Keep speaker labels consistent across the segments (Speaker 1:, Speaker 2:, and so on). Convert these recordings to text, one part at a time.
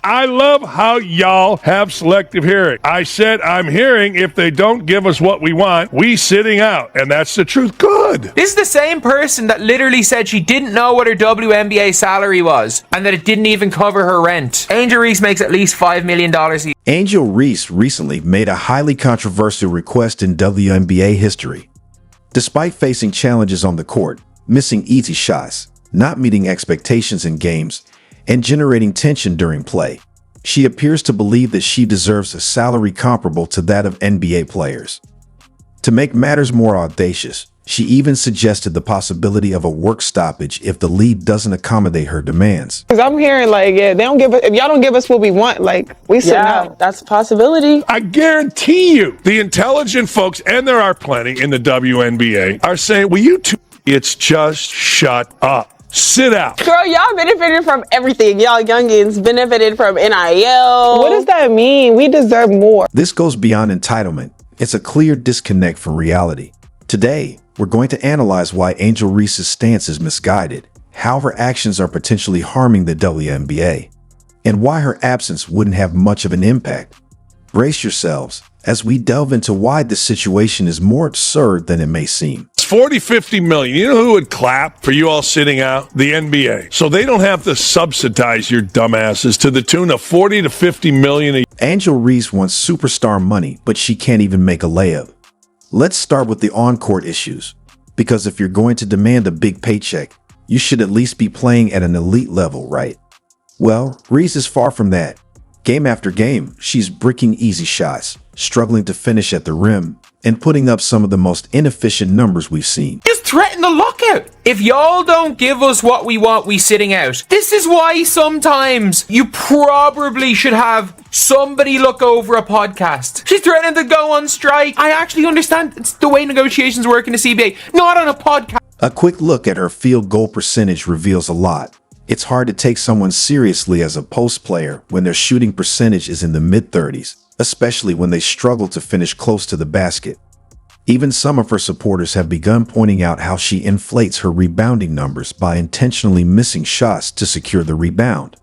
Speaker 1: I love how y'all have selective hearing. I said I'm hearing if they don't give us what we want, we sitting out. And that's the truth. Good.
Speaker 2: This is the same person that literally said she didn't know what her WNBA salary was and that it didn't even cover her rent. Angel Reese makes at least $5 million a year.
Speaker 3: Angel Reese recently made a highly controversial request in WNBA history. Despite facing challenges on the court, missing easy shots, not meeting expectations in games, and generating tension during play, she appears to believe that she deserves a salary comparable to that of NBA players. To make matters more audacious, she even suggested the possibility of a work stoppage if the league doesn't accommodate her demands.
Speaker 4: Because I'm hearing like, yeah, they don't give us, if y'all don't give us what we want, like, we sit out.
Speaker 5: That's a possibility.
Speaker 1: I guarantee you, the intelligent folks, and there are plenty in the WNBA, are saying, will you two idiots just shut up? Sit out.
Speaker 5: Girl, y'all benefited from everything. Y'all youngins benefited from NIL.
Speaker 4: What does that mean? We deserve more.
Speaker 3: This goes beyond entitlement. It's a clear disconnect from reality. Today, we're going to analyze why Angel Reese's stance is misguided, how her actions are potentially harming the WNBA, and why her absence wouldn't have much of an impact. Brace yourselves as we delve into why this situation is more absurd than it may seem.
Speaker 1: 40-50 million. You know who would clap for you all sitting out? The NBA. So they don't have to subsidize your dumbasses to the tune of 40 to 50 million a year.
Speaker 3: Angel Reese wants superstar money, but she can't even make a layup. Let's start with the on-court issues, because if you're going to demand a big paycheck, you should at least be playing at an elite level, right? Well, Reese is far from that. Game after game, she's bricking easy shots, struggling to finish at the rim, and putting up some of the most inefficient numbers we've seen.
Speaker 2: Just threaten the lockout. If y'all don't give us what we want, we sitting out. This is why sometimes you probably should have somebody look over a podcast. She's threatening to go on strike. I actually understand it's the way negotiations work in the CBA, not on a podcast.
Speaker 3: A quick look at her field goal percentage reveals a lot. It's hard to take someone seriously as a post player when their shooting percentage is in the mid-30s, especially when they struggle to finish close to the basket. Even some of her supporters have begun pointing out how she inflates her rebounding numbers by intentionally missing shots to secure the rebound.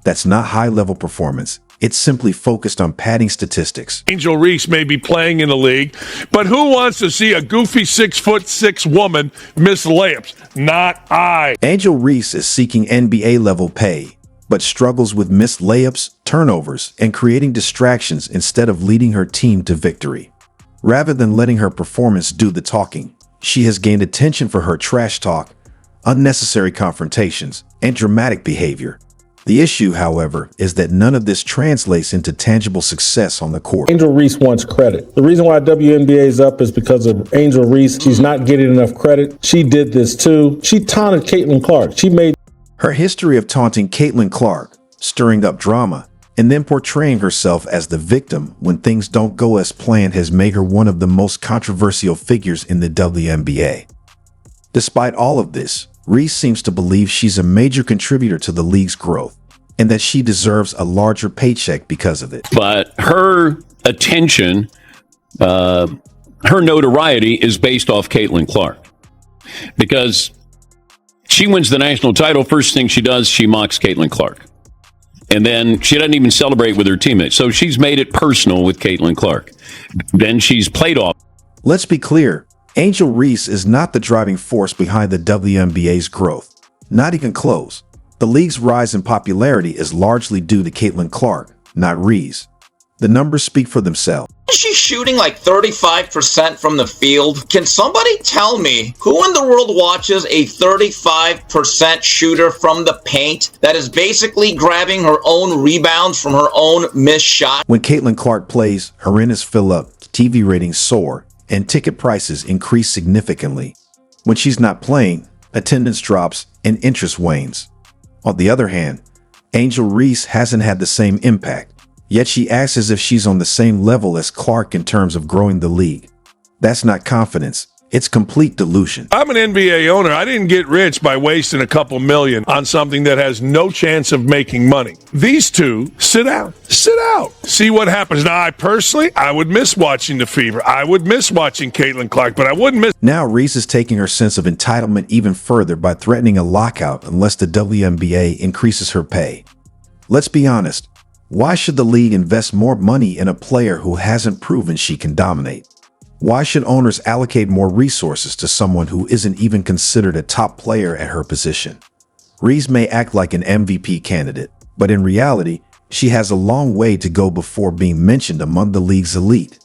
Speaker 3: That's not high-level performance. It's simply focused on padding statistics.
Speaker 1: Angel Reese may be playing in the league, but who wants to see a goofy 6'6" woman miss layups? Not I.
Speaker 3: Angel Reese is seeking NBA-level pay, but struggles with missed layups, turnovers, and creating distractions instead of leading her team to victory. Rather than letting her performance do the talking, she has gained attention for her trash talk, unnecessary confrontations, and dramatic behavior. The issue, however, is that none of this translates into tangible success on the court.
Speaker 6: Angel Reese wants credit. The reason why WNBA is up is because of Angel Reese. She's not getting enough credit. She did this too. She taunted Caitlin Clark.
Speaker 3: Her history of taunting Caitlin Clark, stirring up drama, and then portraying herself as the victim when things don't go as planned has made her one of the most controversial figures in the WNBA. Despite all of this, Reese seems to believe she's a major contributor to the league's growth and that she deserves a larger paycheck because of it.
Speaker 7: But her attention, her notoriety is based off Caitlin Clark. Because she wins the national title, first thing she does, she mocks Caitlin Clark. And then she doesn't even celebrate with her teammates. So she's made it personal with Caitlin Clark. Then she's played off.
Speaker 3: Let's be clear. Angel Reese is not the driving force behind the WNBA's growth. Not even close. The league's rise in popularity is largely due to Caitlin Clark, not Reese. The numbers speak for themselves.
Speaker 8: She's shooting like 35% from the field. Can somebody tell me who in the world watches a 35% shooter from the paint that is basically grabbing her own rebounds from her own missed shot?
Speaker 3: When Caitlin Clark plays, her arenas fill up, TV ratings soar, and ticket prices increase significantly. When she's not playing, attendance drops and interest wanes. On the other hand, Angel Reese hasn't had the same impact, yet she acts as if she's on the same level as Clark in terms of growing the league. That's not confidence. It's complete delusion.
Speaker 1: I'm an NBA owner. I didn't get rich by wasting a couple million on something that has no chance of making money. These two, sit out. Sit out. See what happens. Now, I would miss watching the Fever. I would miss watching Caitlin Clark, but I wouldn't miss.
Speaker 3: Now Reese is taking her sense of entitlement even further by threatening a lockout unless the WNBA increases her pay. Let's be honest. Why should the league invest more money in a player who hasn't proven she can dominate? Why should owners allocate more resources to someone who isn't even considered a top player at her position? Reese may act like an MVP candidate, but in reality, she has a long way to go before being mentioned among the league's elite.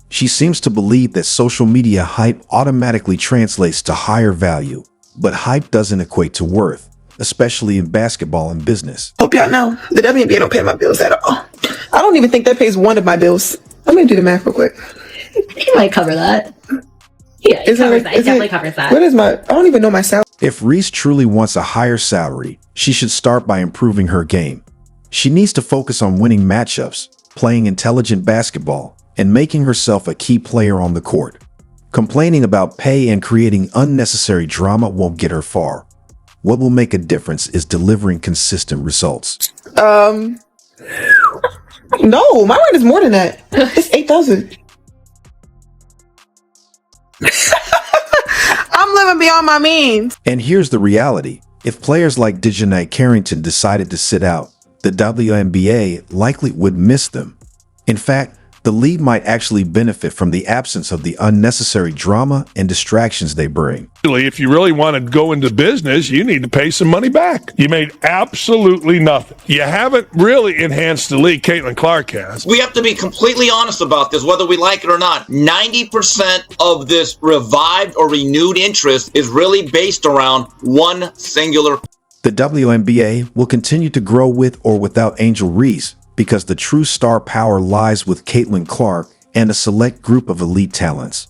Speaker 3: She seems to believe that social media hype automatically translates to higher value, but hype doesn't equate to worth, especially in basketball and business.
Speaker 4: Hope y'all know the WNBA don't pay my bills at all. I don't even think that pays one of my bills. Let me do the math real quick.
Speaker 9: He might cover that. Yeah, he definitely covers that.
Speaker 4: What is I don't even know my salary.
Speaker 3: If Reese truly wants a higher salary, she should start by improving her game. She needs to focus on winning matchups, playing intelligent basketball, and making herself a key player on the court. Complaining about pay and creating unnecessary drama won't get her far. What will make a difference is delivering consistent results.
Speaker 4: No, my rent is more than that. It's $8,000. I'm living beyond my means.
Speaker 3: And here's the reality. If players like Dejanay Carrington decided to sit out, the WNBA likely would miss them. In fact, the league might actually benefit from the absence of the unnecessary drama and distractions they bring.
Speaker 1: If you really want to go into business, you need to pay some money back. You made absolutely nothing. You haven't really enhanced the league. Caitlin Clark has.
Speaker 8: We have to be completely honest about this, whether we like it or not. 90% of this revived or renewed interest is really based around one singular.
Speaker 3: The WNBA will continue to grow with or without Angel Reese, because the true star power lies with Caitlin Clark and a select group of elite talents.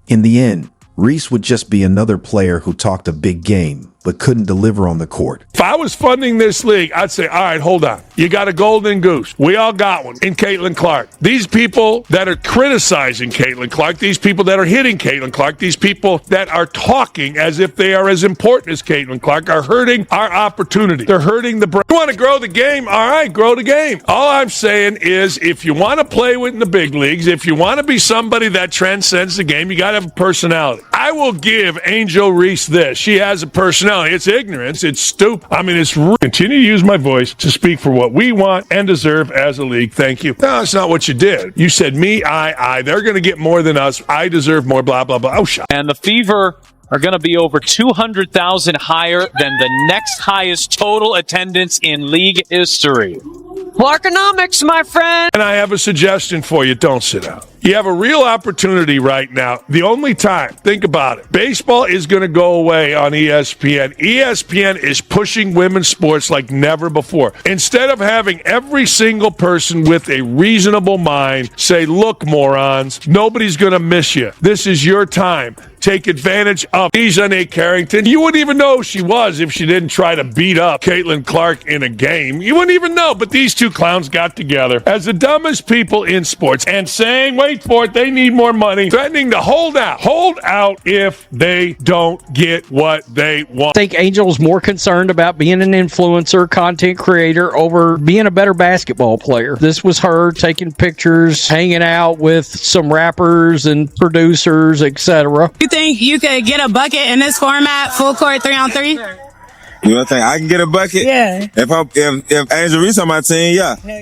Speaker 3: In the end, Reese would just be another player who talked a big game, but couldn't deliver on the court.
Speaker 1: If I was funding this league, I'd say, all right, hold on. You got a golden goose. We all got one in Caitlin Clark. These people that are criticizing Caitlin Clark, these people that are hitting Caitlin Clark, these people that are talking as if they are as important as Caitlin Clark are hurting our opportunity. They're hurting the brand. You want to grow the game? All right, grow the game. All I'm saying is if you want to play with in the big leagues, if you want to be somebody that transcends the game, you got to have a personality. I will give Angel Reese this. She has a personality. It's ignorance. It's stupid. I mean, it's continue to use my voice to speak for what we want and deserve as a league. Thank you. No, that's not what you did. You said me, I. They're going to get more than us. I deserve more, blah, blah, blah. Oh, shut.
Speaker 10: And the Fever are going to be over 200,000 higher than the next highest total attendance in league history. Clarkonomics, my friend.
Speaker 1: And I have a suggestion for you. Don't sit out. You have a real opportunity right now. The only time, think about it, baseball is going to go away on ESPN. ESPN is pushing women's sports like never before. Instead of having every single person with a reasonable mind say, look, morons, nobody's going to miss you. This is your time. Take advantage of Dejanay Carrington. You wouldn't even know who she was if she didn't try to beat up Caitlin Clark in a game. You wouldn't even know. But these two clowns got together as the dumbest people in sports and saying, wait for it, they need more money, threatening to hold out if they don't get what they want.
Speaker 11: I think Angel's more concerned about being an influencer, content creator, over being a better basketball player. This was her taking pictures, hanging out with some rappers and producers, etc.
Speaker 12: You think you could get a bucket in this format, full court 3-on-3?
Speaker 13: You don't think I can get a bucket?
Speaker 12: Yeah.
Speaker 13: If Angel Reese on my team, yeah.